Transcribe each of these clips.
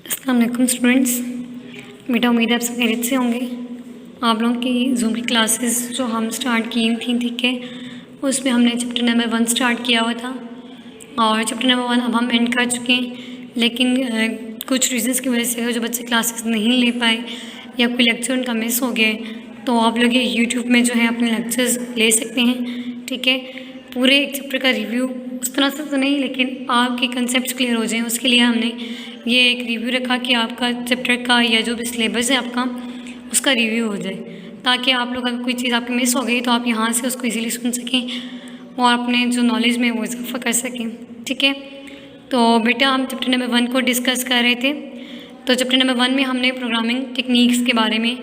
अस्सलाम वालेकुम स्टूडेंट्स। बेटा उम्मीद है आप सब खैरियत से होंगे। आप लोगों की जूम की क्लासेस जो हम स्टार्ट की थी, ठीक है, उसमें हमने चैप्टर नंबर 1 स्टार्ट किया हुआ था और चैप्टर नंबर 1 अब हम एंड कर चुके हैं। लेकिन कुछ रीज़न्स की वजह से जो बच्चे क्लासेस नहीं ले पाए या कोई लेक्चर उनका मिस हो गया, तो आप लोग ये यूट्यूब में जो है अपने लेक्चर्स ले सकते हैं, ठीक है। पूरे एक चैप्टर का रिव्यू उस तरह से तो नहीं, लेकिन आपके कंसेप्ट क्लियर हो जाएं उसके लिए हमने ये एक रिव्यू रखा कि आपका चैप्टर का या जो भी सिलेबस है आपका उसका रिव्यू हो जाए, ताकि आप लोग अगर कोई चीज़ आपकी मिस हो गई तो आप यहाँ से उसको इजीली सुन सकें और अपने जो नॉलेज में वो इजाफा कर सकें, ठीक है। तो बेटा हम चैप्टर नंबर 1 को डिस्कस कर रहे थे। तो चैप्टर नंबर 1 में हमने प्रोग्रामिंग टेक्निक्स के बारे में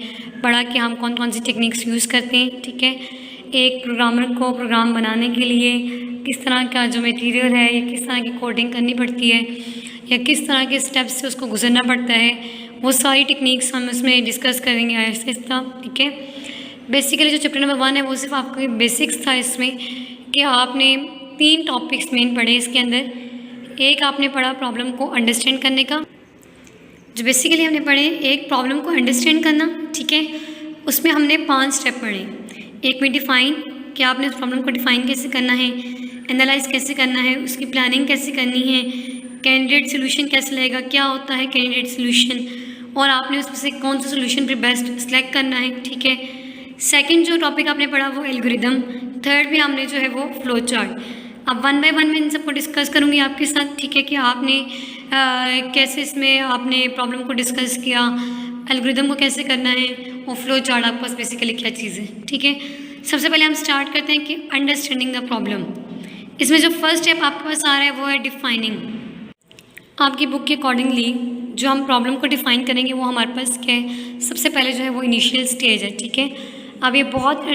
पढ़ा कि हम कौन कौन सी टेक्निक्स यूज़ करते हैं, ठीक है। एक प्रोग्रामर को प्रोग्राम बनाने के लिए किस तरह का जो मटेरियल है या किस तरह की कोडिंग करनी पड़ती है या किस तरह के स्टेप्स से उसको गुजरना पड़ता है, वो सारी टेक्निक्स हम इसमें डिस्कस करेंगे आहिस्ता आहिस्ता, ठीक है। बेसिकली जो चैप्टर नंबर 1 है वो सिर्फ आपको बेसिक्स था इसमें कि आपने 3 टॉपिक्स मेन पढ़े इसके अंदर। एक आपने पढ़ा प्रॉब्लम को अंडरस्टैंड करने का, जो बेसिकली हमने पढ़े एक प्रॉब्लम को अंडरस्टैंड करना, ठीक है। उसमें हमने 5 स्टेप पढ़े। एक में डिफ़ाइन कि आपने उस प्रॉब्लम को डिफ़ाइन कैसे करना है, एनालाइज कैसे करना है, उसकी प्लानिंग कैसे करनी है, कैंडिडेट सोल्यूशन कैसे लगेगा, क्या होता है कैंडिडेट सोल्यूशन, और आपने उसमें से कौन सा सोल्यूशन फिर बेस्ट सेलेक्ट करना है, ठीक है। सेकंड जो टॉपिक आपने पढ़ा वो एल्गोरिदम। थर्ड में हमने जो है वो फ्लो चार्ट। अब 1 बाय 1 में इन सबको डिस्कस करूँगी आपके साथ, ठीक है, कि आपने कैसे इसमें आपने प्रॉब्लम को डिस्कस किया, एल्गोरिदम को कैसे करना है और फ्लो चार्ट आपके पास बेसिकली क्या चीज़ है, ठीक है। सबसे पहले हम स्टार्ट करते हैं कि अंडरस्टैंडिंग द प्रॉब्लम। इसमें जो फर्स्ट स्टेप आपके पास आ रहा है वो है डिफाइनिंग। आपकी बुक के अकॉर्डिंगली जो हम प्रॉब्लम को डिफ़ाइन करेंगे वो हमारे पास क्या है, सबसे पहले जो है वो इनिशियल स्टेज है, ठीक है। अब ये बहुत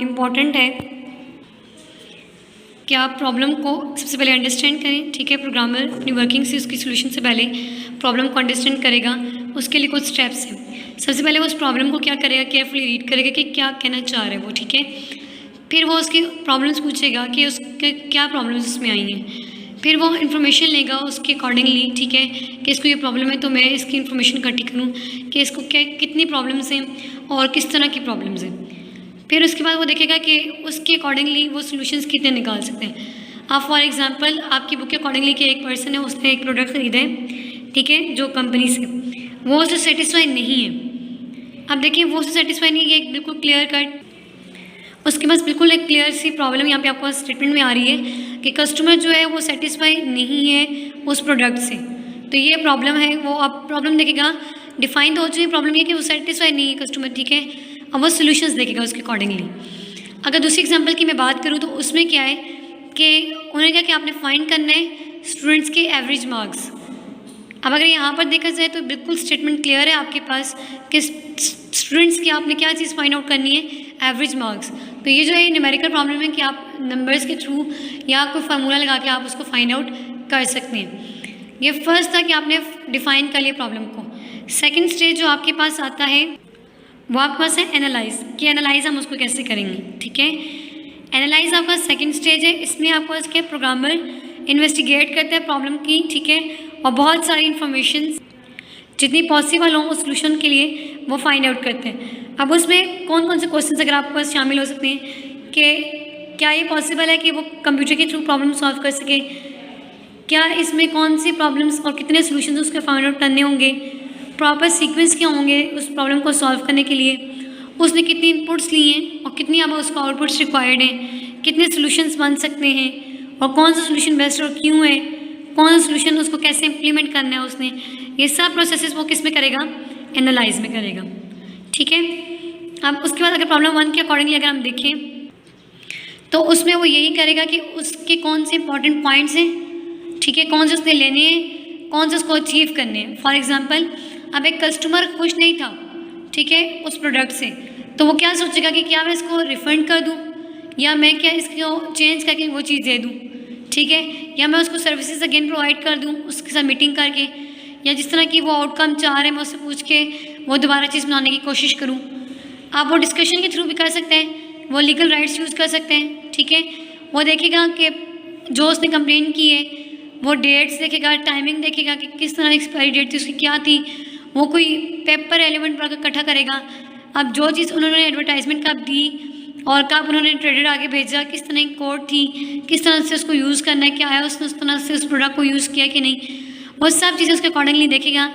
इम्पॉर्टेंट है कि आप प्रॉब्लम को सबसे पहले अंडरस्टैंड करें, ठीक है। प्रोग्रामर अपनी वर्किंग से उसकी सोल्यूशन से पहले प्रॉब्लम को अंडरस्टैंड करेगा। उसके लिए कुछ स्टेप्स हैं। सबसे पहले वो उस प्रॉब्लम को क्या करेगा, केयरफुली रीड करेगा कि क्या कहना चाह रहा है वो, ठीक है। फिर वो उसकी प्रॉब्लम्स पूछेगा कि उसके क्या प्रॉब्लम्स उसमें आई हैं। फिर वो इन्फॉर्मेशन लेगा उसके अकॉर्डिंगली, ठीक है, कि इसको ये प्रॉब्लम है तो मैं इसकी इन्फॉर्मेशन इकट्ठी करूँ कि इसको क्या कितनी प्रॉब्लम्स हैं और किस तरह की प्रॉब्लम्स हैं। फिर उसके बाद वो देखेगा कि उसके अकॉर्डिंगली वो सोल्यूशंस कितने निकाल सकते हैं। आप फॉर एग्जांपल आपकी बुक के अकॉर्डिंगली कि एक पर्सन है उसने एक प्रोडक्ट खरीदा है, ठीक है, जो कंपनी से, वो उससे सेटिस्फाई नहीं है। अब देखिए वो उससे सेटिस्फाई नहीं है, एक बिल्कुल क्लियर कट उसके पास बिल्कुल एक क्लियर सी प्रॉब्लम यहाँ पे आपको स्टेटमेंट में आ रही है कि कस्टमर जो है वो सेटिस्फाई नहीं है उस प्रोडक्ट से। तो ये प्रॉब्लम है। वो आप प्रॉब्लम देखेगा, डिफाइन तो हो चुकी प्रॉब्लम ये कि वो सेटिस्फाई नहीं है कस्टमर, ठीक है। अब वो सोल्यूशंस देखेगा उसके अकॉर्डिंगली। अगर दूसरी एग्जांपल की मैं बात करूँ तो उसमें क्या है कि उन्होंने क्या कि आपने फाइंड करना है स्टूडेंट्स के एवरेज मार्क्स। अब अगर यहाँ पर देखा जाए तो बिल्कुल स्टेटमेंट क्लियर है आपके पास कि स्टूडेंट्स की आपने क्या चीज़ फाइंड आउट करनी है, एवरेज मार्क्स। तो ये जो है न्यूमेरिकल प्रॉब्लम है कि आप नंबर्स के थ्रू या कोई फार्मूला लगा के आप उसको फाइंड आउट कर सकते हैं। ये फर्स्ट था कि आपने डिफाइन कर लिया प्रॉब्लम को। सेकेंड स्टेज जो आपके पास आता है वो आपके पास है एनालाइज, कि एनालाइज हम उसको कैसे करेंगे, ठीक है। एनालाइज आपका सेकेंड स्टेज है। इसमें आपको इसके प्रोग्रामर इन्वेस्टिगेट करते हैं प्रॉब्लम की, ठीक है, और बहुत सारी इन्फॉर्मेशन जितनी पॉसिबल हो उस सोल्यूशन के लिए वो फाइंड आउट करते हैं। अब उसमें कौन कौन से क्वेश्चन अगर आपके पास शामिल हो सकते हैं कि क्या ये पॉसिबल है कि वो कंप्यूटर के थ्रू प्रॉब्लम सॉल्व कर सके, क्या इसमें कौन सी प्रॉब्लम्स और कितने सोल्यूशन उसके फाइंड आउट करने होंगे, प्रॉपर सीक्वेंस क्या होंगे उस प्रॉब्लम को सॉल्व करने के लिए, उसने कितनी इनपुट्स ली हैं और कितनी अब उसको आउटपुट्स रिक्वायर्ड हैं, कितने सोल्यूशंस बन सकते हैं और कौन सा सोल्यूशन बेस्ट और क्यों है, कौन सा सोल्यूशन उसको कैसे इम्प्लीमेंट करना है उसने, ये सब प्रोसेसेस वो किस में करेगा, एनालाइज में करेगा, ठीक है। अब उसके बाद अगर प्रॉब्लम 1 के अकॉर्डिंगली अगर हम देखें तो उसमें वो यही करेगा कि उसके कौन से इंपॉर्टेंट पॉइंट्स हैं, ठीक है, कौन से उसने लेने हैं, कौन से उसको अचीव करने हैं। फॉर एग्जांपल अब एक कस्टमर खुश नहीं था, ठीक है, उस प्रोडक्ट से, तो वो क्या सोचेगा कि क्या मैं इसको रिफ़ंड कर दूँ या मैं क्या इसको चेंज करके वो चीज़ दे दूँ, ठीक है, या मैं उसको सर्विसेज अगेन प्रोवाइड कर दूँ उसके साथ मीटिंग करके, या जिस तरह की वो आउटकम चाह रहे हैं मैं उससे पूछ के वो दोबारा चीज़ बनाने की कोशिश करूँ। आप वो डिस्कशन के थ्रू भी कर सकते हैं, वो लीगल राइट्स यूज़ कर सकते हैं, ठीक है। वो देखेगा कि जो उसने कंप्लेन की है वो डेट्स देखेगा, टाइमिंग देखेगा कि किस तरह एक्सपायरी डेट थी उसकी क्या थी, वो कोई पेपर एलिमेंट पर इकट्ठा करेगा। अब जो चीज़ उन्होंने एडवर्टाइजमेंट कब दी और कब उन्होंने ट्रेडर आगे भेजा, किस तरह की कोड थी, किस तरह से उसको यूज़ करना है, क्या है उसने उस तरह से उस प्रोडक्ट को यूज़ किया कि नहीं, वो सब चीज़ें उसके अकॉर्डिंगली देखेगा।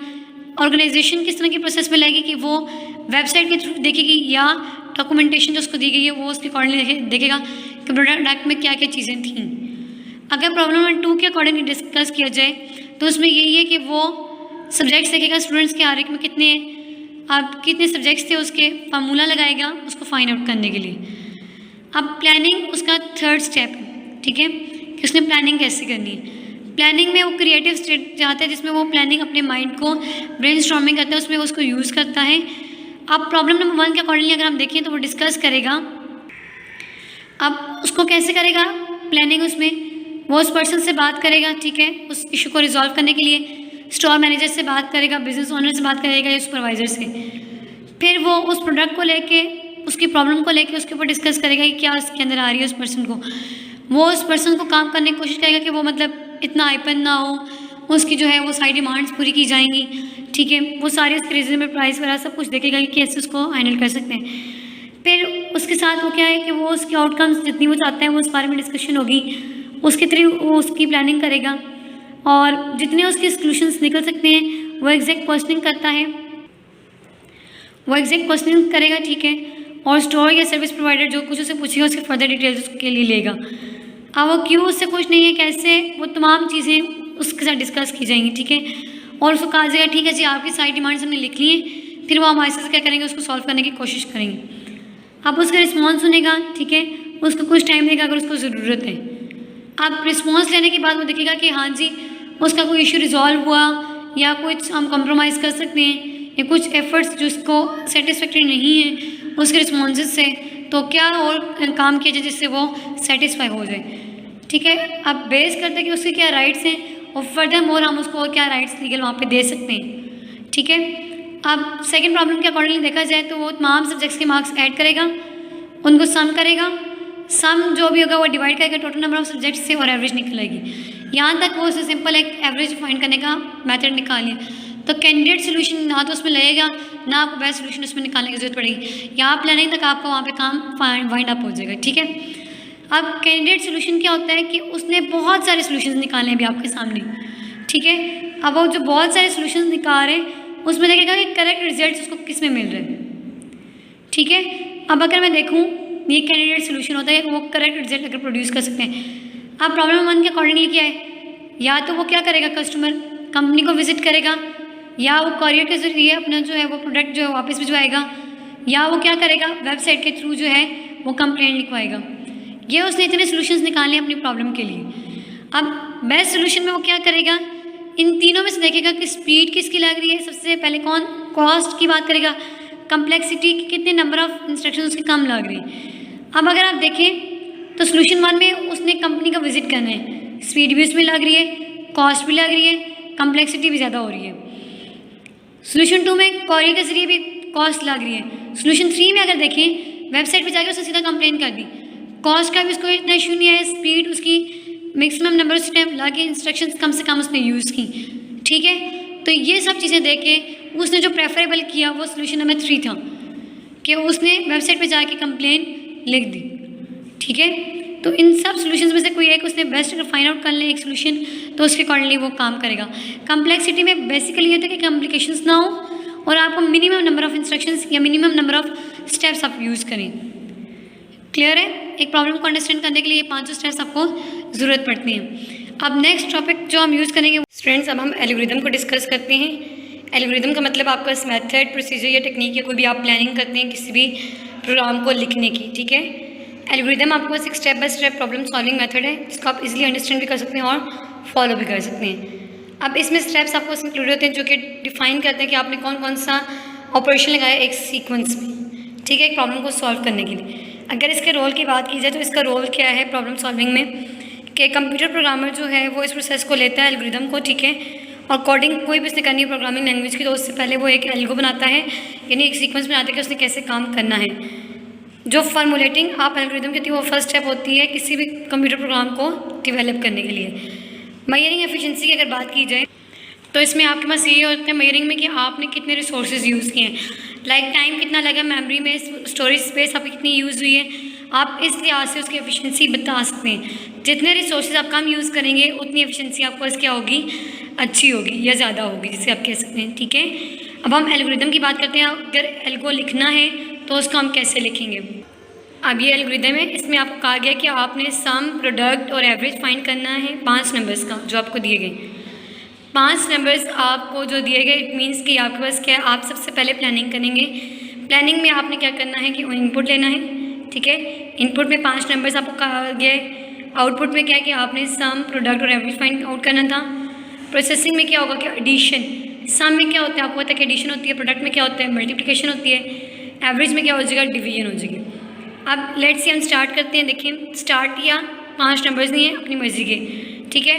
ऑर्गेनाइजेशन किस तरह की प्रोसेस में लगेगी कि वो वेबसाइट के थ्रू देखेगी या डॉक्यूमेंटेशन जो उसको दी गई है वो उसके अकॉर्डिंगली देखेगा कि प्रोडक्ट में क्या क्या चीज़ें थीं। अगर प्रॉब्लम नंबर 2 के अकॉर्डिंगली डिस्कस किया जाए तो उसमें यही है कि वो सब्जेक्ट्स देखेगा स्टूडेंट्स के हर एक में कितने कितने सब्जेक्ट्स थे उसके फार्मूला लगाएगा उसको फाइंड आउट करने के लिए। अब प्लानिंग उसका थर्ड स्टेप है, ठीक है, कि उसने प्लानिंग कैसे करनी है। प्लानिंग में वो क्रिएटिव स्टेट जाता है जिसमें वो प्लानिंग अपने माइंड को ब्रेनस्टॉर्मिंग करता है, उसमें उसको यूज़ करता है। अब प्रॉब्लम नंबर 1 के अकॉर्डिंगली अगर हम देखें तो वो डिस्कस करेगा। अब उसको कैसे करेगा प्लानिंग, उसमें वो उस पर्सन से बात करेगा, ठीक है, उस इशू को रिजॉल्व करने के लिए स्टोर मैनेजर से बात करेगा, बिजनेस ओनर से बात करेगा या सुपरवाइज़र से। फिर वो उस प्रोडक्ट को लेके उसकी प्रॉब्लम को लेके उसके ऊपर डिस्कस करेगा कि क्या उसके अंदर आ रही है उस पर्सन को। वो उस पर्सन को काम करने की कोशिश करेगा कि वो मतलब इतना आईपन ना हो, उसकी जो है वो सारी डिमांड्स पूरी की जाएंगी, ठीक है, वो सारे उसके रीजनेबल प्राइस वगैरह सब कुछ देखेगा कि कैसे उसको हैंडल कर सकते हैं। फिर उसके साथ वो क्या है कि वो उसके आउटकम्स जितनी वो चाहता है वो उस बारे में डिस्कशन होगी, उसके थ्रू वो उसकी प्लानिंग करेगा और जितने उसके सॉल्यूशंस निकल सकते हैं वो एग्जैक्ट क्वेश्चनिंग करता है, वो एग्जैक्ट क्वेश्चनिंग करेगा, ठीक है, और स्टोर या सर्विस प्रोवाइडर जो कुछ उसे पूछेगा उसके फर्दर डिटेल्स उसके लिए लेगा। अब वो क्यों उससे कुछ नहीं है कैसे, वो तमाम चीज़ें उसके साथ डिस्कस की जाएंगी, ठीक है, और उसको कहा जाएगा ठीक है जी आपकी सारी डिमांड्स हमने लिख ली हैं, फिर वो हमारे से क्या करेंगे उसको सॉल्व करने की कोशिश करेंगे। अब उसका रिस्पॉन्स सुनेगा, ठीक है, उसको कुछ टाइम देगा अगर उसको ज़रूरत है। अब रिस्पॉन्स लेने के बाद वो देखेगा कि हाँ जी उसका कोई इशू रिजॉल्व हुआ या कुछ हम कॉम्प्रोमाइज़ कर सकते हैं या कुछ एफर्ट्स जो उसको सेटिस्फैक्ट्री नहीं है उसके रिस्पॉन्सेज से, तो क्या और काम किया जाए जिससे वो सेटिस्फाई हो जाए, ठीक है। अब बेस करते हैं कि उसके क्या राइट्स हैं और फर्दर मोर हम उसको क्या राइट्स लीगल वहाँ पे दे सकते हैं, ठीक है। अब सेकंड प्रॉब्लम के अकॉर्डिंगली देखा जाए तो वो तमाम सब्जेक्ट्स के मार्क्स ऐड करेगा, उनको सम करेगा, सम जो भी होगा वो डिवाइड करेगा टोटल नंबर ऑफ सब्जेक्ट्स से और एवरेज निकलेगी। यहाँ तक वो उसे सिंपल एक एवरेज फाइंड करने का मेथड निकालिए। तो कैंडिडेट सोल्यूशन ना तो उसमें लगेगा ना आपको बेस्ट सोल्यूशन उसमें निकालने की जरूरत पड़ेगी, यहाँ प्लानिंग तक आपका वहाँ पे काम वाइंड अप हो जाएगा, ठीक है। अब कैंडिडेट सोल्यूशन क्या होता है कि उसने बहुत सारे सोल्यूशन निकाले हैं अभी आपके सामने, ठीक है। अब वो जो बहुत सारे सोल्यूशन निकाल रहे हैं उसमें देखेगा कि करेक्ट रिजल्ट उसको किस में मिल रहे हैं, ठीक है। अब अगर मैं देखूँ ये कैंडिडेट सोल्यूशन होता है वो करेक्ट रिजल्ट अगर प्रोड्यूस कर सकते हैं। अब प्रॉब्लम 1 के अकॉर्डिंगली क्या है, या तो वो क्या करेगा कस्टमर कंपनी को विजिट करेगा या वो कॉरियर के जरिए अपना जो है वो प्रोडक्ट जो है वापस भिजवाएगा या वो क्या करेगा वेबसाइट के थ्रू जो है वो कंप्लेंट लिखवाएगा। ये उसने इतने सोल्यूशंस निकाले अपनी प्रॉब्लम के लिए। अब बेस्ट सोल्यूशन में वो क्या करेगा, इन तीनों में से देखेगा कि स्पीड किसकी लग रही है, सबसे पहले कौन कॉस्ट की बात करेगा, कम्प्लेक्सिटी की कितने नंबर ऑफ इंस्ट्रक्शंस उसकी कम लग रही है। अब अगर आप देखें तो सोल्यूशन 1 में उसने कंपनी का विजिट करना है, स्पीड भी उसमें लग रही है, कॉस्ट भी लग रही है, कम्प्लेक्सिटी भी ज़्यादा हो रही है। सोल्यूशन 2 में कॉरियर के जरिए भी कॉस्ट लग रही है। सोल्यूशन 3 में अगर देखें वेबसाइट पे जाके उसने सीधा कंप्लेन कर दी, कॉस्ट का भी उसको इतना इशू नहीं है, स्पीड उसकी मैक्सिमम नंबर ऑफ टाइम लगे, इंस्ट्रक्शंस कम से कम उसने यूज़ की, ठीक है। तो ये सब चीज़ें देख के उसने जो प्रेफरेबल किया वो सोल्यूशन नंबर 3 था कि उसने वेबसाइट पे जाके कंप्लेन लिख दी, ठीक है। तो इन सब सोल्यूशंस में से कोई एक उसने बेस्ट अगर फाइंड आउट कर ले एक सोल्यूशन तो उसके अकॉर्डिंगली वो काम करेगा। कम्प्लेक्सिटी में बेसिकली ये होता है कि कॉम्प्लिकेशंस ना हो और आपको मिनिमम नंबर ऑफ इंस्ट्रक्शंस या मिनिमम नंबर ऑफ स्टेप्स आप यूज़ करें। क्लियर है, एक प्रॉब्लम को अंडरस्टैंड करने के लिए ये 5 स्टेप्स आपको ज़रूरत पड़ती हैं। अब नेक्स्ट टॉपिक जो हम यूज़ करेंगे स्टूडेंट्स, अब हम एल्गोरिदम को डिस्कस करते हैं। एल्गोरिदम का मतलब आपका इस मेथड, प्रोसीजर या टेक्निक या कोई भी आप प्लानिंग करते हैं किसी भी प्रोग्राम को लिखने की, ठीक है। एल्गोरिदम आपके पास एक step by step problem solving method है जिसको आप इजीली अंडरस्टैंड भी कर सकते हैं और फॉलो भी कर सकते हैं। अब इसमें स्टेप्स आपको इंक्लूड होते हैं जो कि डिफाइन करते हैं कि आपने कौन कौन सा ऑपरेशन लगाया एक सीक्वेंस में, ठीक है, एक प्रॉब्लम को सॉल्व करने के लिए। अगर इसके रोल की बात की जाए तो इसका रोल क्या है प्रॉब्लम सॉल्विंग में कि कंप्यूटर प्रोग्रामर जो है वो इस प्रोसेस को लेता है एल्गोरिदम को, ठीक है, और कोडिंग कोई भी उसने करनी है प्रोग्रामिंग लैंग्वेज की तो उससे पहले वो एक एल्गो बनाता है, यानी एक सीक्वेंस बनाता है कि उसने कैसे काम करना है। जो फॉर्मुलेटिंग आप एल्गोरिदम कहती है वो फर्स्ट स्टेप होती है किसी भी कंप्यूटर प्रोग्राम को डेवलप करने के लिए। मेजरिंग एफिशिएंसी की अगर बात की जाए तो इसमें आपके पास ये होता है मेजरिंग में कि आपने कितने रिसोर्सेज यूज़ किए हैं, लाइक टाइम कितना लगा, मेमोरी में स्टोरेज स्पेस आपकी कितनी यूज़ हुई है, आप इस लिहाज से उसकी एफिशिएंसी बता सकते हैं। जितने रिसोर्सेज आप कम यूज़ करेंगे उतनी एफिशिएंसी आपको क्या होगी, अच्छी होगी या ज़्यादा होगी, जिसे आप कह सकते हैं। ठीक है, अब हम एल्गोरिदम की बात करते हैं। अगर एल्गो लिखना है तो उसको हम कैसे लिखेंगे। अब ये एल्गोरिदम है, इसमें आपको कहा गया कि आपने सम, प्रोडक्ट और एवरेज फाइंड करना है 5 नंबर्स का जो आपको दिए गए। 5 नंबर्स आपको जो दिए गए, इट मीन्स कि आपके पास क्या है, आप सबसे पहले प्लानिंग करेंगे। प्लानिंग में आपने क्या करना है कि इनपुट लेना है। ठीक है, इनपुट में 5 नंबर्स आपको कहा गया है। आउटपुट में क्या है कि आपने सम, प्रोडक्ट और एवरेज फाइंड आउट करना था। प्रोसेसिंग में क्या होगा कि एडिशन, सम में क्या होता है आपको पता है कि एडिशन होती है, प्रोडक्ट में क्या होता है मल्टीप्लिकेशन होती है, एवरेज में क्या हो जाएगा डिवीजन हो जाएगी। अब लेट्स से हम स्टार्ट करते हैं। देखिए स्टार्ट किया, 5 नंबर्स लिए अपनी मर्जी के। ठीक है,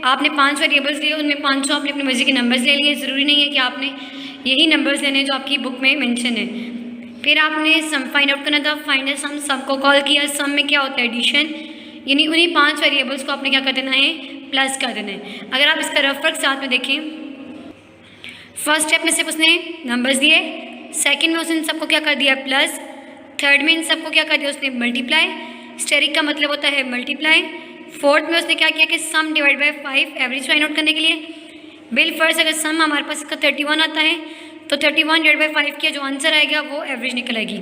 आपने 5 वेरिएबल्स लिए, उनमें 500 आपने अपनी मर्जी के नंबर्स ले लिए। ज़रूरी नहीं है कि आपने यही नंबर्स लेने जो आपकी बुक में मेंशन है। फिर आपने सम फाइंड आउट करना था, फाइंड सम को कॉल किया। सम में क्या होता है एडिशन, यानी उन्हीं 5 वेरिएबल्स को आपने क्या कर देना है, प्लस कर देना है। अगर आप इसका रफ वर्क साथ में देखें, फर्स्ट स्टेप में सिर्फ उसने नंबर्स दिए, सेकेंड में उसने सबको क्या कर दिया प्लस, थर्ड में इन सबको क्या कर दिया उसने मल्टीप्लाई, स्टेरिक का मतलब होता है मल्टीप्लाई। फोर्थ में उसने क्या किया कि sum divide by 5 average find out करने के लिए। बिल फर्स्ट अगर सम हमारे पास इसका 31 आता है तो 31 डिवाइड बाय 5 किया, जो आंसर आएगा वो एवरेज निकल आएगी।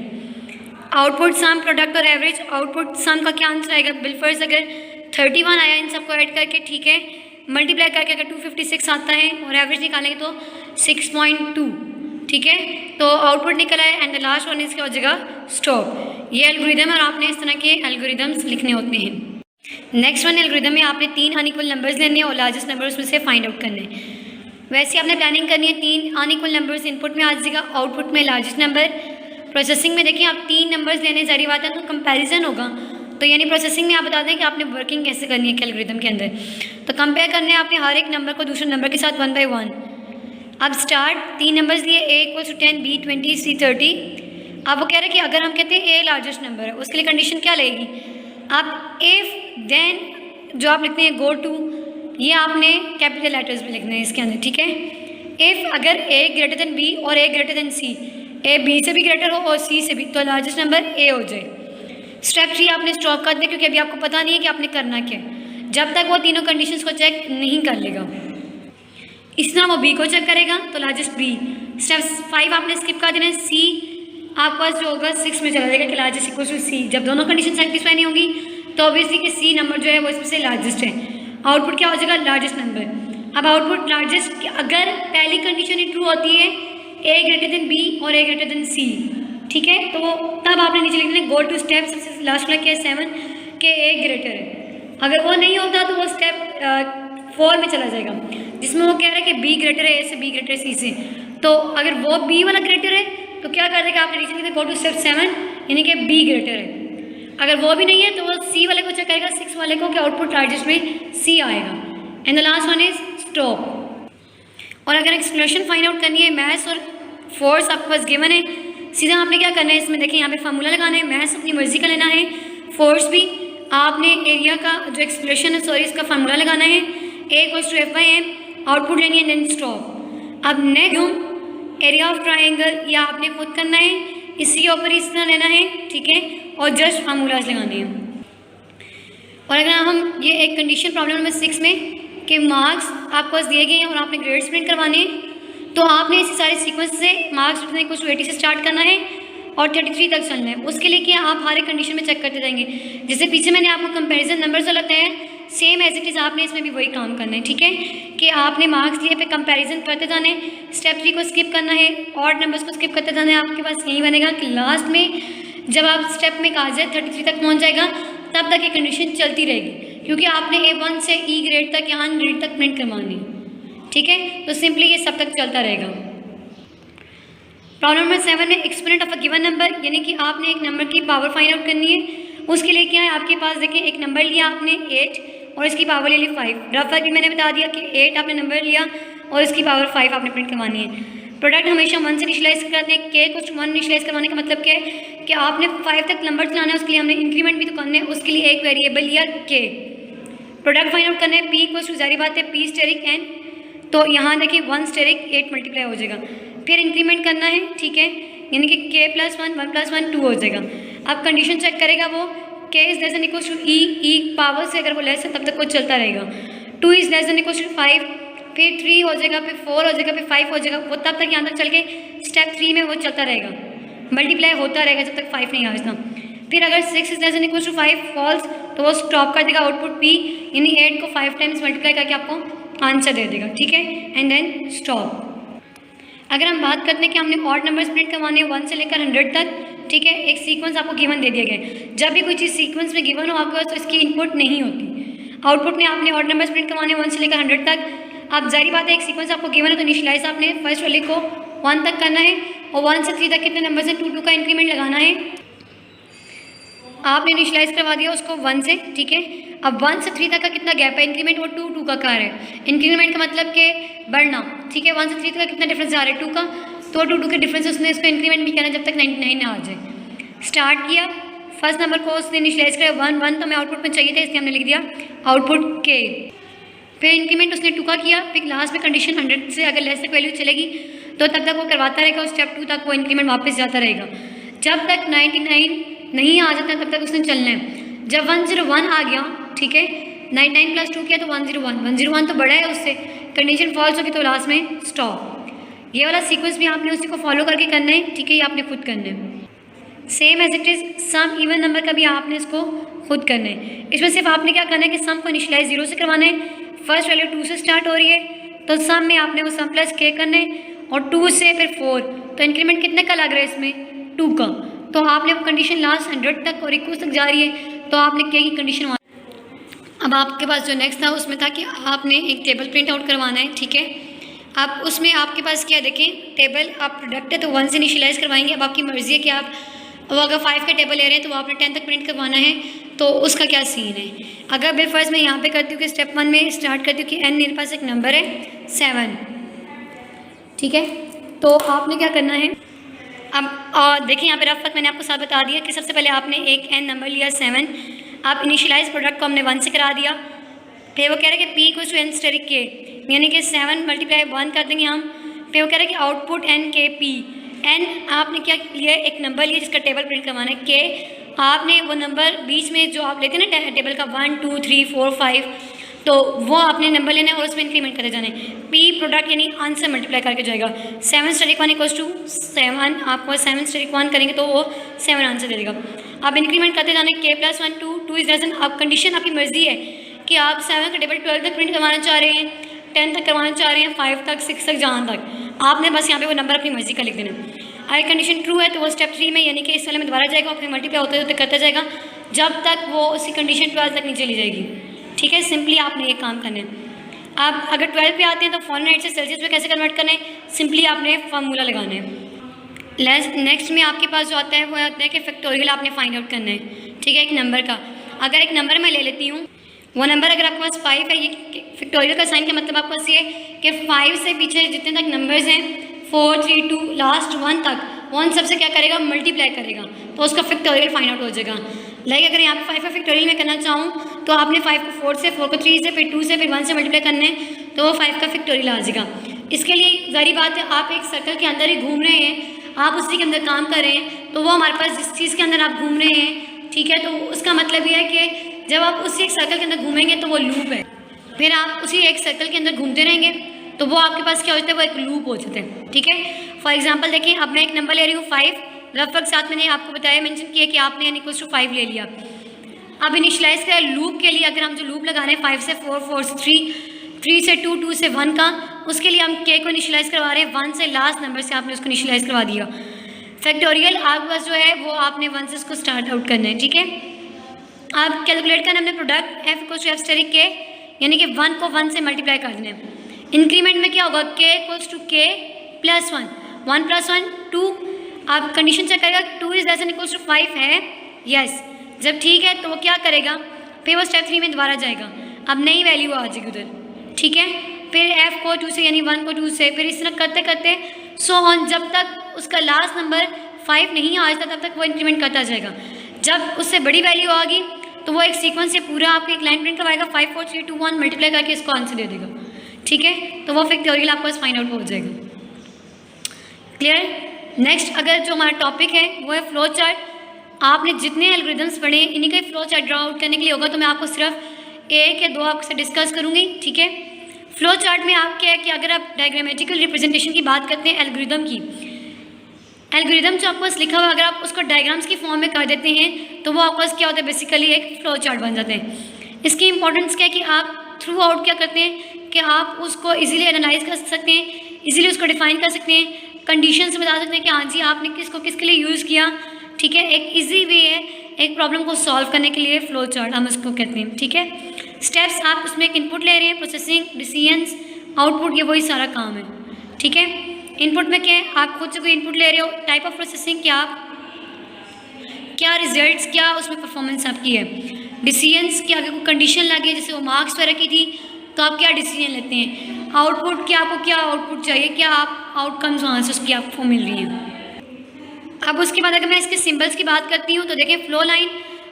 आउटपुट सम, प्रोडक्ट और एवरेज। आउटपुट सम का क्या आंसर आएगा, बिल फर्स्ट अगर 31 आया इन सबको ऐड करके, ठीक है, मल्टीप्लाई करके अगर 256 आता है और एवरेज निकालेंगे तो 6.2। ठीक है, तो आउटपुट निकला है एंड द लास्ट वन इसकी हो जाएगा स्टॉप। ये एल्गोरिदम और आपने इस तरह के एल्गोरिदम्स लिखने होते हैं। नेक्स्ट वन एल्गोरिदम में आपने 3 अनइक्वल नंबर्स लेने हैं और लार्जेस्ट नंबर उसमें से फाइंड आउट करने हैं। वैसे आपने प्लानिंग करनी है, 3 अनइक्वल नंबर्स इनपुट में आ जाएगा, आउटपुट में लार्जेस्ट नंबर। प्रोसेसिंग में देखिए आप 3 नंबर्स लेने जारी बात है तो कंपैरिजन होगा, तो यानी प्रोसेसिंग में आप बता दें कि आपने वर्किंग कैसे करनी है एल्गोरिदम के अंदर। तो कंपेयर करने आपने हर एक नंबर को दूसरे नंबर के साथ 1 by 1। अब स्टार्ट 3 नंबर्स लिए, A = 10, B 20, C 30। अब वो कह रहे हैं कि अगर हम कहते हैं A लार्जेस्ट नंबर है, उसके लिए कंडीशन क्या लगेगी, आप इफ़ देन जो आप लिखते हैं गो टू, ये आपने कैपिटल लेटर्स में लिखना है इसके अंदर। ठीक है, इफ़ अगर A ग्रेटर देन B और A greater than C, A B से भी ग्रेटर हो और C से भी, तो लार्जेस्ट नंबर A हो जाए। स्टेप 3 आपने स्टॉप कर दिया क्योंकि अभी आपको पता नहीं है कि आपने करना क्या है, जब तक वो तीनों कंडीशंस को चेक नहीं कर लेगा। इस तरह वो B को चेक करेगा तो लार्जेस्ट B। स्टेप 5 आपने स्किप कर देना है। C आपके पास जो होगा 6 में चला जाएगा कि लार्जेस्ट इक्वल टू C। जब दोनों कंडीशन सेटिस्फाई नहीं होंगी तो ऑब्वियसली कि C नंबर जो है वो इसमें से लार्जेस्ट है। आउटपुट क्या हो जाएगा, लार्जेस्ट नंबर। अब आउटपुट लार्जेस्ट, अगर पहली कंडीशन ही ट्रू होती है A ग्रेटर देन B और A ग्रेटर देन C, ठीक है, तो तब आपने नीचे लिखना है गो टू स्टेप, सबसे लास्ट वाला क्या है 7 के A ग्रेटर है। अगर वो नहीं होता तो वो स्टेप 4 में चला जाएगा, जिसमें वो कह रहा है कि B ग्रेटर है A से, B ग्रेटर है C से। तो अगर वो B वाला ग्रेटर है तो क्या कर देगा, आपने नीचे लिखा गो टू स्टेप 7 यानी कि B ग्रेटर है। अगर वो भी नहीं है तो वो C वाले को चेक करेगा, 6 वाले को, कि आउटपुट लार्जेस्ट में C आएगा। And the last one is stop. और अगर एक्सप्रेशन फाइंड आउट करनी है, मैथ्स और फोर्स आपके पास गिवन है, सीधा आपने क्या करना है, इसमें देखिए यहाँ पे फार्मूला लगाना है, मैथ्स अपनी मर्जी का लेना है, फोर्स भी आपने एरिया का जो एक्सप्रेशन है सॉरी इसका फार्मूला लगाना है, A = F/m, आउटपुट लेनी है देन स्टॉप। अब नेक्स्ट एरिया ऑफ ट्राइंगल, या आपने खुद करना है, इसी के ऊपर इस तरह लेना है, ठीक है, और जस्ट फार्मूलाज लगाने हैं। और अगर हम ये एक कंडीशन प्रॉब्लम नंबर 6 में कि मार्क्स आपको पास दिए गए हैं और आपने ग्रेड्स प्रिंट करवाने हैं, तो आपने इसी सारे सीक्वेंस से मार्क्स लिखने कुछ 80 से स्टार्ट करना है और 33 तक चलना है। उसके लिए क्या आप हर एक कंडीशन में चेक करते जाएंगे, जैसे पीछे मैंने आपको कंपैरिजन नंबर से लगता है, सेम एज इट इज़ आपने इसमें भी वही काम करना है। ठीक है, कि आपने मार्क्स लिए पे कंपैरिजन करते जाने, स्टेप 3 को स्किप करना है, ऑड नंबर्स को स्किप करते जाना है। आपके पास यही बनेगा कि लास्ट में जब आप स्टेप में कहा जाए 33 तक पहुँच जाएगा, तब तक ये कंडीशन चलती रहेगी, क्योंकि आपने A1 से E ग्रेड तक या अन ग्रेड तक प्रिंट करवानी है। ठीक है, तो सिंपली ये सब तक चलता रहेगा। प्रॉब्लम नंबर 7 में exponent of a given number, यानी कि आपने एक नंबर की पावर फाइंड आउट करनी है। उसके लिए क्या है, आपके पास देखिए एक नंबर लिया आपने 8 और इसकी पावर ले ली 5। रफ वर्क भी मैंने बता दिया कि 8 आपने नंबर लिया और इसकी पावर 5 आपने प्रिंट करवानी है। प्रोडक्ट हमेशा 1 से इनिशियलाइज करते हैं, K कुछ 1 इनिशियलाइज करवाने का मतलब क्या है कि आपने 5 तक नंबर चलाना है, उसके लिए हमने इंक्रीमेंट भी तो करना है, उसके लिए एक वेरिएबल लिया K। प्रोडक्ट फाइंड आउट करना है, पी इक्वल्स टू जारी बात है पी स्टेरिक एन, तो यहाँ देखिए 1 स्टेरिक 8 मल्टीप्लाई हो जाएगा। फिर इंक्रीमेंट करना है, ठीक है, यानी कि k + 1 1 + 1 2 हो जाएगा। अब कंडीशन चेक करेगा वो k is less than equals to E power से अगर वो लेस है तब तक वो चलता रहेगा। 2 is less than equals to 5, फिर 3 हो जाएगा, फिर 4 हो जाएगा, फिर 5 हो जाएगा, वो तब तक यहाँ तक चल के स्टेप 3 में वो चलता रहेगा, मल्टीप्लाई होता रहेगा जब तक 5 नहीं आ जाता। फिर अगर 6 is less than equals to 5 false, तो वो स्टॉप कर देगा आउटपुट p, यानी 8 को 5 टाइम्स मल्टीप्लाई करके आपको आंसर दे देगा, ठीक है, एंड देन स्टॉप। अगर हम बात करते हैं कि हमने ऑड नंबर्स प्रिंट करवाने हैं 1 से लेकर 100 तक, ठीक है, एक सीक्वेंस आपको गिवन दे दिया गया है। जब भी कोई चीज़ सीक्वेंस में गिवन हो आपके पास, तो इसकी इनपुट नहीं होती, आउटपुट में आपने ऑड नंबर्स प्रिंट करवाने 1 से लेकर 100 तक। अब जारी बात है एक सीक्वेंस आपको गिवन है तो इनिशियलाइज आपने फर्स्ट वाले को 1 तक करना है, और 1 से 3 तक कितने नंबर से 2 2 का इंक्रीमेंट लगाना है। आपने इनिशियलाइज करवा दिया उसको 1 से, ठीक है। अब 1 से 3 तक का कितना गैप है, इंक्रीमेंट वो 2 2 का कार है। इंक्रीमेंट का मतलब कि बढ़ना, ठीक है। 1 से 3 तक का कितना डिफरेंस आ रहा है 2 का, तो 2 2 के डिफरेंस उसने इसको इंक्रीमेंट भी करना जब तक 99 ना आ जाए। स्टार्ट किया, फर्स्ट नंबर को उसने इनिशियलाइज किया 1 1, तो हमें आउटपुट में चाहिए था इसलिए हमने लिख दिया आउटपुट के। फिर इंक्रीमेंट उसने 2 का किया, फिर लास्ट में कंडीशन 100 से अगर लेस तक वैल्यू चलेगी तो तब तक वो करवाता रहेगा, उस स्टेप 2 तक वो इंक्रीमेंट वापस जाता रहेगा। जब तक 99 नहीं आ जाता तब तक उसने चलना है। जब 101 आ गया, ठीक है, 99 + 2 किया तो 101, 101 तो बड़ा है उससे, कंडीशन फॉल्स होगी तो लास्ट में स्टॉप। ये वाला सीक्वेंस भी आपने उसी को फॉलो करके करना है, ठीक है, ये आपने खुद करना है। Same as it is sum even number का भी आपने इसको खुद करना है। इसमें सिर्फ आपने क्या करना है कि सम को इनिशियलाइज 0 से करवाना है, फर्स्ट वैल्यू 2 से स्टार्ट हो रही है तो सम में आपने वो सम प्लस k करना है, और 2 से फिर 4, तो इंक्रीमेंट कितने का लग रहा है इसमें 2 का, तो आपने वो कंडीशन लास्ट 100 तक और 21 तक जा रही है तो आपने k की कंडीशन। अब आपके पास जो नेक्स्ट था उसमें था कि आपने एक टेबल प्रिंट आउट करवाना है, ठीक है। अब उसमें आपके पास क्या देखें, टेबल आप प्रोडक्ट है तो 1 से इनिशियलाइज करवाएंगे। अब आपकी मर्ज़ी है कि आप वो अगर 5 का टेबल ले रहे हैं तो वो आपने 10 तक प्रिंट करवाना है, तो उसका क्या सीन है। अगर मैं फर्स्ट मैं यहाँ पे करती हूँ कि स्टेप 1 में स्टार्ट करती हूँ कि n मेरे पास एक नंबर है 7, ठीक है। तो आपने क्या करना है, अब देखिए यहाँ पे रफ मैंने आपको साथ बता दिया कि सबसे पहले आपने एक n नंबर लिया 7, आप इनिशियलाइज प्रोडक्ट को हमने 1 से करा दिया। फिर वो कह रहे हैं कि p = n स्टेरिक k, यानी कि 7 × 1 कर देंगे हम। फिर वो कह रहे हैं कि output n k p, n आपने क्या लिया, एक नंबर लिया जिसका टेबल प्रिंट करवाना है, k आपने वो नंबर बीच में जो आप लेते हैं ना टेबल का 1 2 3 4 5, तो वो आपने नंबर लेना है और उसमें इंक्रीमेंट करते जाना है। p प्रोडक्ट यानी आंसर मल्टीप्लाई करके जाएगा। 7 स्टेरिक 1 = 7, आपको 7 स्टेरिक 1 करेंगे तो वो 7 आंसर दे देगा। आप इंक्रीमेंट करते जाना है, k + 1 2 2 इज लेस देन, आप कंडीशन आपकी मर्जी है कि आप 7 का टेबल 12 तक प्रिंट करवाना चाह रहे हैं, 10 तक करवाना चाह रहे हैं, 5 तक 6 तक, जहाँ तक आपने बस यहाँ पे वो नंबर अपनी मर्जी का लिख देना है। अगर कंडीशन ट्रू है तो वो स्टेप 3 में यानी कि इस वाले में दोबारा जाएगा और फिर मल्टीप्लाई होते होते करता जाएगा जब तक वो उसी कंडीशन 12 तक नहीं चली जाएगी, ठीक है। सिंपली आपने ये काम करना है। आप अगर 12 पे आते हैं तो फ़ारेनहाइट से सेल्सियस में कैसे कन्वर्ट करना है, सिंपली आपने फार्मूला लगाना है। नेक्स्ट में आपके पास जो आता है वो आता है कि फैक्टोरियल आपने फाइंड आउट करना है, ठीक है, एक नंबर का। अगर एक नंबर मैं ले लेती हूँ, वो नंबर अगर आपके पास 5 है, ये फैक्टोरियल का साइन का मतलब आपके पास ये कि 5 से पीछे जितने तक नंबर्स हैं 4 3 2 लास्ट 1 तक, वो उन सबसे क्या करेगा, मल्टीप्लाई करेगा, तो उसका फैक्टोरियल फाइंड आउट हो जाएगा। लाइक अगर यहाँ पे 5 का फैक्टोरियल में करना चाहूँ तो आपने 5 को 4 से, 4 को 3 से, फिर 2 से, फिर 1 से मल्टीप्लाई करना है, तो वो 5 का फैक्टोरियल आ जाएगा। इसके लिए जारी बात है आप एक सर्कल के अंदर ही घूम रहे हैं, आप उसी के अंदर काम कर रहे हैं, तो वो हमारे पास जिस चीज़ के अंदर आप घूम रहे हैं, ठीक है, तो उसका मतलब ये है कि जब आप उसी एक सर्कल के अंदर घूमेंगे तो वो लूप है, फिर आप उसी एक सर्कल के अंदर घूमते रहेंगे तो वो आपके पास क्या होता है, वो एक लूप हो जाता है, ठीक है। फॉर एग्जांपल देखिए, अब मैं एक नंबर ले रही हूँ 5, रफ वर्क साथ मैंने आपको बताया, मेंशन किया कि आपने n = 5 ले लिया। अब इनिशियलाइज का लूप के लिए अगर हम जो लूप लगा रहे हैं 5 से 4 4 से 3 3 से 2 2 से 1 का, उसके लिए हम k को इनिशियलाइज करवा रहे हैं 1 से, लास्ट नंबर से आपने उसको इनिशियलाइज करवा दिया। फैक्टोरियल आपके पास जो है वो आपने 1 से उसको स्टार्ट आउट करना है, ठीक है। आप कैलकुलेट करना हमने product f = f asterisk k, यानी कि 1 को 1 से मल्टीप्लाई कर देना है। इंक्रीमेंट में क्या होगा, k = k + 1, 1 + 1 2, आप कंडीशन चेक करेगा 2 is less than equals to 5 है, यस। जब ठीक है तो वो क्या करेगा, फिर वो स्टेप 3 में दोबारा जाएगा, अब नई वैल्यू आ जाएगी उधर, ठीक है। फिर f को 2 से यानी 1 को 2 से, फिर इस तरह करते करते सो ऑन, जब तक उसका लास्ट नंबर 5 नहीं आ जाता तब तक वो इंक्रीमेंट करता जाएगा। जब उससे बड़ी वैल्यू आ गई तो तो वो एक सीक्वेंस से पूरा आपको एक लाइन प्रिंट करवाएगा, 5 4 3 2 1 मल्टीप्लाई करके इसको आंसर दे देगा, ठीक है। तो वो फिर थ्योरी आपको फाइंड आउट हो जाएगा। क्लियर। नेक्स्ट अगर जो हमारा टॉपिक है वो है फ्लो चार्ट। आपने जितने एल्गोरिदम्स पढ़े इन्हीं का फ्लो चार्ट ड्रा आउट करने के लिए होगा, तो मैं आपको सिर्फ एक या दो आपसे डिस्कस करूँगी, ठीक है। फ्लो चार्ट में आप क्या है कि अगर आप डायग्रामेटिकल रिप्रेजेंटेशन की बात करते हैं एल्गोरिदम की, एल्गोरिदम जो आपको लिखा हुआ अगर आप उसको डायग्राम्स की फॉर्म में कर देते हैं तो वो आपको क्या होता है, बेसिकली एक फ्लो चार्ट बन जाते हैं। इसकी इंपॉर्टेंस क्या है कि आप थ्रू आउट क्या करते हैं कि आप उसको इजीली एनालाइज कर सकते हैं, इजीली उसको डिफाइन कर सकते हैं, कंडीशंस बता सकते हैं कि हाँ जी आपने किसको किसके लिए यूज़ किया, ठीक है। एक इजी वे है एक प्रॉब्लम को सॉल्व करने के लिए फ्लो चार्ट हम उसको कहते हैं, ठीक है। स्टेप्स आप उसमें एक इनपुट ले रहे हैं, प्रोसेसिंग, डिसीजंस, आउटपुट, ये वही सारा काम है, ठीक है। इनपुट में क्या है, आप खुद से कोई इनपुट ले रहे हो, टाइप ऑफ प्रोसेसिंग क्या, क्या रिजल्ट्स, क्या उसमें परफॉर्मेंस आपकी है। डिसीजंस की अगर कोई कंडीशन लगे जैसे वो मार्क्स वगैरह की थी तो आप क्या डिसीजन लेते हैं। आउटपुट क्या, आपको क्या आउटपुट चाहिए, क्या आप आउटकम्स वहाँ से उसकी आपको मिल रही हैं। अब उसके बाद अगर मैं इसके सिंबल्स की बात करती हूँ तो देखें फ्लो लाइन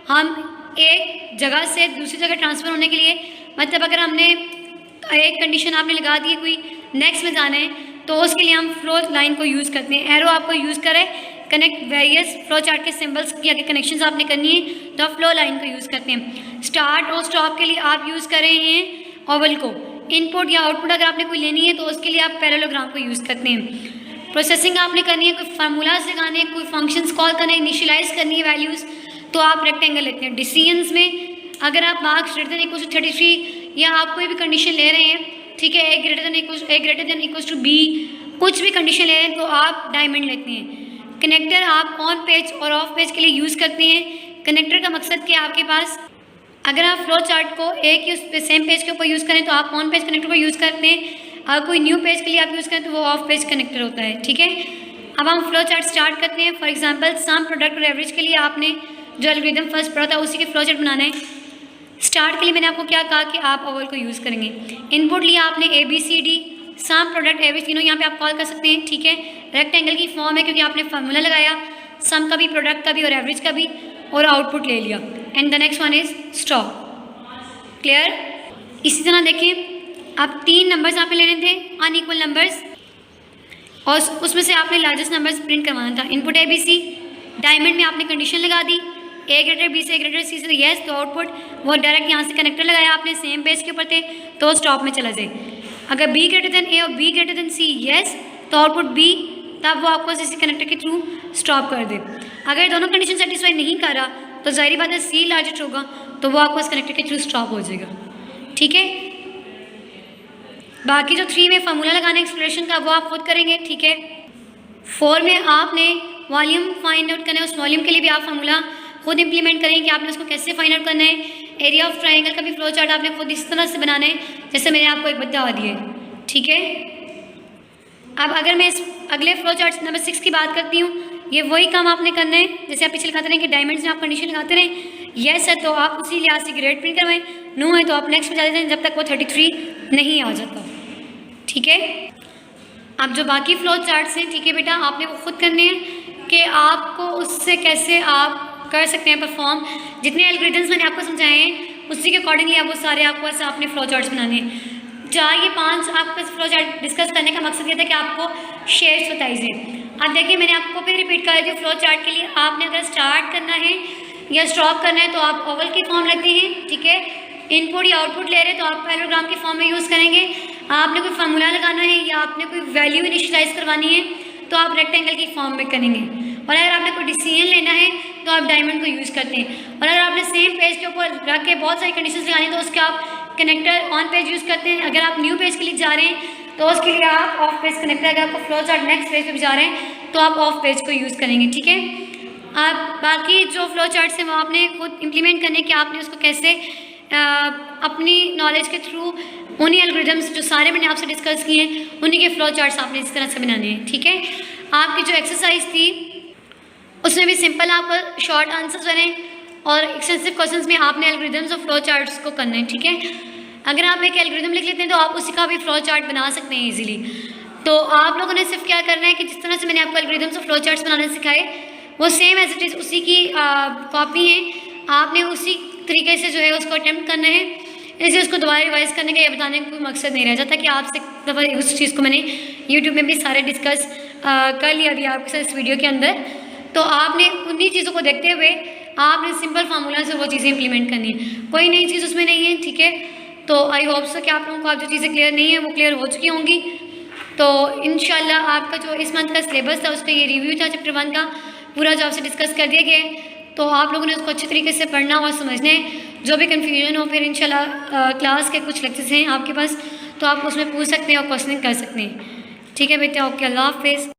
हम एक जगह से दूसरी जगह ट्रांसफ़र होने के लिए, मतलब अगर हमने एक कंडीशन आपने लगा दी है कोई नेक्स्ट में जाना है तो उसके लिए हम फ्लो लाइन को यूज़ करते हैं। एरो आपको यूज़ करें कनेक्ट वेरियस फ्लो चार्ट के सिंबल्स की अगर कनेक्शंस आपने करनी है तो आप फ्लो लाइन को यूज़ करते हैं। स्टार्ट और स्टॉप के लिए आप यूज़ कर रहे हैं ओवल को। इनपुट या आउटपुट अगर आपने कोई लेनी है तो उसके लिए आप पैरेललोग्राम को यूज़ करते हैं। प्रोसेसिंग आपने करनी है, कोई फार्मूलाज लगाने हैं, कोई फंक्शंस कॉल करना है, इनिशियलाइज करनी है वैल्यूज़, तो आप रेक्टेंगल लेते हैं। डिसीजंस में अगर आप marks greater than equal to 33 या आप कोई भी कंडीशन ले रहे हैं, ठीक है, A greater than equal to B, कुछ भी कंडीशन ले रहे हैं तो आप डायमंड लेते हैं। कनेक्टर आप ऑन पेज और ऑफ पेज के लिए यूज़ करते हैं। कनेक्टर का मकसद क्या है आपके पास, अगर आप फ्लो चार्ट को एक ही सेम पेज के ऊपर यूज़ करें तो आप ऑन पेज कनेक्टर को यूज़ करते हैं, अगर कोई न्यू पेज के लिए आप यूज़ करें तो वो ऑफ पेज कनेक्टर होता है, ठीक है। अब हम फ्लो चार्ट स्टार्ट करते हैं। फॉर एग्जांपल सम, प्रोडक्ट और एवरेज के लिए आपने जो एल्गोरिथम फर्स्ट पढ़ा था उसी के फ्लो चार्ट बनाना है। स्टार्ट के लिए मैंने आपको क्या कहा कि आप ओवल को यूज़ करेंगे। इनपुट लिया आपने ABCD, सम, प्रोडक्ट, एवरेज तीनों यहाँ पे आप कॉल कर सकते हैं, ठीक है। रेक्टेंगल की फॉर्म है क्योंकि आपने फार्मूला लगाया सम का भी, प्रोडक्ट का भी और एवरेज का भी, और आउटपुट ले लिया। And the next one is stop. Clear. इसी तरह देखें आप 3 नंबर्स आपने लेने थे अनइक्वल नंबर्स और उसमें से आपने लार्जेस्ट नंबर्स प्रिंट करवाना था। इनपुट ABC, डायमंड में आपने कंडीशन लगा दी A ग्रेटर B से A ग्रेटर C से येस, तो आउटपुट वो डायरेक्ट यहाँ से कनेक्टर लगाया आपने, सेम पेज के ऊपर थे तो स्टॉप में चला जाए। अगर B ग्रेटर देन A और B greater than C yes, तो आउटपुट B, तब वो आपको इसी कनेक्टर के थ्रू स्टॉप कर दे। अगर दोनों कंडीशन सेटिस्फाई नहीं कर रहा तो जाहिर बात है C लार्जेस्ट होगा तो वो आपको इस कनेक्टर के थ्रू स्टॉप हो जाएगा, ठीक है। बाकी जो 3 में फार्मूला लगाना एक्सप्रेशन का वो आप खुद करेंगे, ठीक है। 4 में आपने वॉल्यूम फाइंड आउट करना है, उस वॉल्यूम के लिए भी आप फार्मूला खुद इंप्लीमेंट करेंगे कि आपने उसको कैसे फाइंड आउट करना है। एरिया ऑफ ट्रायंगल का भी फ्लो चार्ट आपने खुद इस तरह से बनाना है जैसे मैंने आपको एक बता दिया है, ठीक है। अब अगर मैं इस अगले फ्लो चार्ट नंबर 6 की बात करती हूँ, ये वही काम आपने करना है जैसे आप पीछे लगाते रहें कि डायमंड्स में आप कंडीशन लगाते रहें, येस है तो आप उसी लिहाज से ग्रेड प्रिंट करवाएं, नो है तो आप नेक्स्ट में जा देते हैं जब तक वो 33 नहीं आ जाता, ठीक है। अब जो बाकी फ्लो चार्ट्स हैं, ठीक है बेटा, आपने वो खुद करने हैं कि आपको उससे कैसे आप कर सकते हैं परफॉर्म। जितने एल्गोरिथम्स मैंने आपको समझाए हैं उसी के अकॉर्डिंगली आप वो सारे आपको ऐसे अपने फ्लो चार्ट्स बनाने हैं। 4 या 5 आपको फ्लो चार्ट डिस्कस करने का मकसद ये था कि आपको शेयर्स बताइए। अब देखिए मैंने आपको फिर रिपीट कर दिया, फ्लो चार्ट के लिए आपने अगर स्टार्ट करना है या स्टॉप करना है तो आप ओवल की फॉर्म रखते हैं, ठीक है। इनपुट या आउटपुट ले रहे हैं तो आप पैरेललोग्राम की फॉर्म में यूज़ करेंगे। आपने कोई फार्मूला लगाना है या आपने कोई वैल्यू इनिशियलाइज करवानी है तो आप रेक्टेंगल की फॉर्म में करेंगे। और अगर आपने कोई डिसीजन लेना है तो आप डायमंड को यूज़ करते हैं। और अगर आपने सेम पेज के ऊपर रख के बहुत सारी कंडीशंस लगानी है तो उसके आप कनेक्टर ऑन पेज यूज़ करते हैं। अगर आप न्यू पेज के लिए जा रहे हैं तो उसके लिए आप ऑफ पेज कनेक्टर, अगर आपको फ्लो चार्ट नेक्स्ट पेज पे भी जा रहे हैं तो आप ऑफ पेज को यूज़ करेंगे, ठीक है। आप बाकी जो फ्लो चार्ट्स हैं वो आपने खुद इम्प्लीमेंट करने कि आपने उसको कैसे अपनी नॉलेज के थ्रू उन्हीं एल्गोरिथम्स जो सारे मैंने आपसे डिस्कस किए हैं उन्हीं के फ्लो चार्ट्स आपने इस तरह से बनाने हैं, ठीक है। आपकी जो एक्सरसाइज थी उसमें भी सिंपल आपको शॉर्ट आंसर्स बने और एक्सटेंसिव क्वेश्चंस में आपने एल्गोरिथम्स और फ्लो चार्ट्स को करना है, ठीक है। अगर आप एक एल्गोरिथम लिख लेते हैं तो आप उसी का भी फ्लो चार्ट बना सकते हैं इजीली। तो आप लोगों ने सिर्फ क्या करना है कि जिस तरह से मैंने आपको एल्गोरिथम्स और फ्लो चार्ट्स बनाने सिखाए वो सेम एज इट इज़ उसी की कॉपी है, आपने उसी तरीके से जो है उसको अटेम्प्ट करना है, ऐसे उसको दोबारा रिवाइज़ करने का ये बताने का कोई मकसद नहीं रह जाता कि आपसे दफ़ा उस चीज़ को मैंने यूट्यूब में भी सारे डिस्कस कर लिया अभी आपके साथ इस वीडियो के अंदर। तो आपने उन्हीं चीज़ों को देखते हुए आपने सिंपल फार्मूला से वो चीज़ें इंप्लीमेंट करनी है, कोई नई चीज़ उसमें नहीं है, ठीक है। तो आई होप सो कि आप लोगों को आप जो चीज़ें क्लियर नहीं है वो क्लियर हो चुकी होंगी। तो इंशाल्लाह आपका जो इस मंथ का सिलेबस था उसका ये रिव्यू था चैप्टर 1 का, पूरा जो आपसे डिस्कस कर दिया गया है। तो आप लोगों ने उसको अच्छे तरीके से पढ़ना और समझना है। जो भी कन्फ्यूजन हो फिर इंशाल्लाह क्लास के कुछ लेक्चर्स हैं आपके पास, तो आप उसमें पूछ सकते हैं और क्वेश्चनिंग कर सकते हैं, ठीक है बेटा। ओके, अल्लाह हाफ़िज़।